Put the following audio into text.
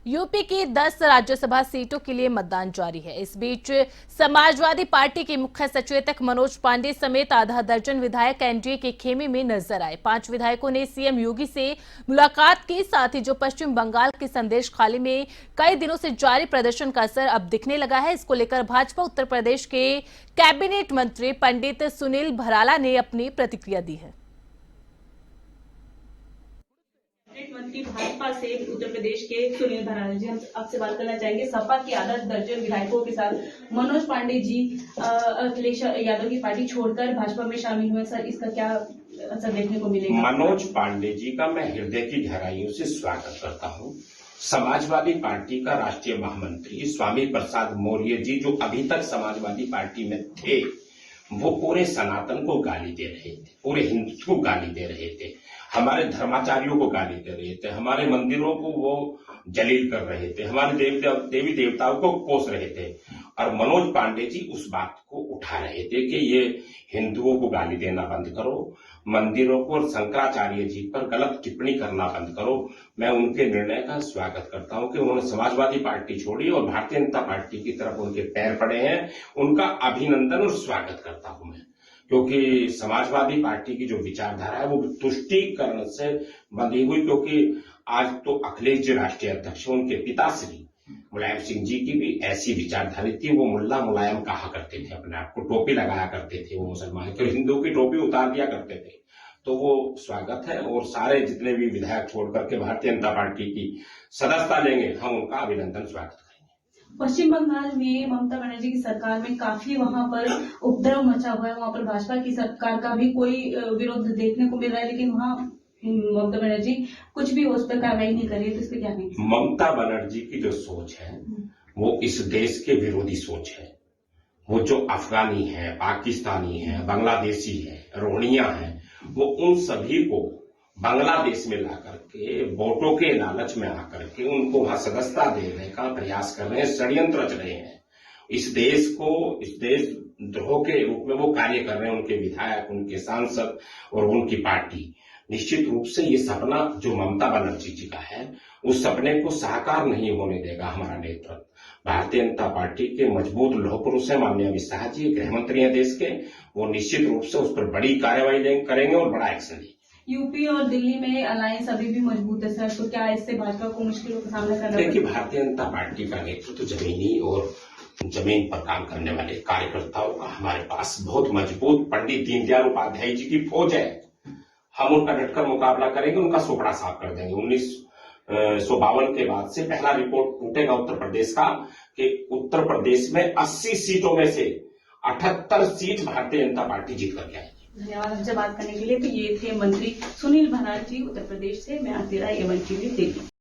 UP की 10 राज्यसभा सीटों के लिए मतदान जारी है। इस बीच समाजवादी पार्टी के मुख्य सचेतक मनोज पांडे समेत आधा दर्जन विधायक एनडीए के खेमे में नजर आए। 5 विधायकों ने सीएम योगी से मुलाकात की। साथ ही जो पश्चिम बंगाल के संदेश खाली में कई दिनों से जारी प्रदर्शन का असर अब दिखने लगा है, इसको लेकर भाजपा उत्तर प्रदेश के कैबिनेट मंत्री पंडित सुनील भराला ने अपनी प्रतिक्रिया दी है। मंत्री भाजपा से उत्तर प्रदेश के सुनील भराला जी, हम आपसे बात करना चाहेंगे। सपा के आधा दर्जन विधायकों के साथ मनोज पांडे जी अखिलेश यादव की पार्टी छोड़कर भाजपा में शामिल हुए। सर, इसका क्या असर देखने को मिलेगा? मनोज पांडे जी का मैं हृदय की गहराइयों से स्वागत करता हूं। समाजवादी पार्टी का राष्ट्रीय महामंत्री स्वामी प्रसाद मौर्य जी, जो अभी तक समाजवादी पार्टी में थे, वो पूरे सनातन को गाली दे रहे थे, पूरे हिंदू को गाली दे रहे थे, हमारे धर्माचार्यों को गाली दे रहे थे, हमारे मंदिरों को वो जलील कर रहे थे, हमारे देवी देवताओं को कोस रहे थे। और मनोज पांडे जी उस बात को उठा रहे थे कि ये हिंदुओं को गाली देना बंद करो, मंदिरों को और शंकराचार्य जी पर गलत टिप्पणी करना बंद करो। मैं उनके निर्णय का स्वागत करता हूं कि उन्होंने समाजवादी पार्टी छोड़ी और भारतीय जनता पार्टी की तरफ उनके पैर पड़े हैं। उनका अभिनंदन और स्वागत करता हूं मैं, क्योंकि समाजवादी पार्टी की जो विचारधारा है वो तुष्टीकरण से बंधी हुई, क्योंकि आज तो अखिलेश जी राष्ट्रीय अध्यक्ष, उनके पिताश्री मुलायम सिंह जी की भी ऐसी विचारधारा थी। वो मुल्ला मुलायम कहा करते थे, अपने आप को टोपी लगाया करते थे, वो मुसलमान के हिंदू की टोपी उतार दिया करते थे। तो वो स्वागत है, और सारे जितने भी विधायक छोड़ करके भारतीय जनता पार्टी की सदस्यता लेंगे, हम उनका अभिनंदन स्वागत करेंगे। पश्चिम बंगाल में ममता बनर्जी की सरकार में काफी वहां पर उपद्रव मचा हुआ है। वहां पर भाजपा की सरकार का भी कोई विरोध देखने को मिल रहा है, लेकिन वहां ममता बनर्जी कुछ भी उस पर कार्रवाई नहीं कर रही है। तो इस पर क्या नहीं? ममता बनर्जी की जो सोच है वो इस देश के विरोधी सोच है। वो जो अफगानी है, पाकिस्तानी है, बांग्लादेशी है, रोहिंग्या है, वो उन सभी को बांग्लादेश में ला करके वोटों के लालच में आकर के उनको वहां सदस्यता देने का प्रयास कर रहे हैं, षड्यंत्र रच रहे हैं। इस देश द्रोह के रूप में वो कार्य कर रहे हैं, उनके विधायक, उनके सांसद और उनकी पार्टी। निश्चित रूप से ये सपना जो ममता बनर्जी जी का है, उस सपने को साकार नहीं होने देगा हमारा नेतृत्व। भारतीय जनता पार्टी के मजबूत लौह पुरुष है माननीय अमित शाह जी, गृह मंत्री हैं देश के, वो निश्चित रूप से उस पर बड़ी कार्रवाई करेंगे और बड़ा एक्शन लेंगे। यूपी और दिल्ली में अलायंस अभी भी मजबूत है सर, तो क्या इससे भाजपा को मुश्किलों का सामना करना? देखिए, भारतीय जनता पार्टी का नेतृत्व जमीनी और जमीन पर काम करने वाले कार्यकर्ताओं का हमारे पास बहुत मजबूत पंडित दीनदयाल उपाध्याय जी की फौज है। हम उनका डटकर मुकाबला करेंगे, उनका सोपड़ा साफ कर देंगे। 1952 के बाद से पहला रिपोर्ट टूटेगा उत्तर प्रदेश का कि उत्तर प्रदेश में 80 सीटों में से 78 सीट भारतीय जनता पार्टी जीत करके आएगी। धन्यवाद हमसे बात करने के लिए। तो ये थे मंत्री सुनील भराला जी उत्तर प्रदेश से। मैं आरती राय, एवन टीवी दिल्ली।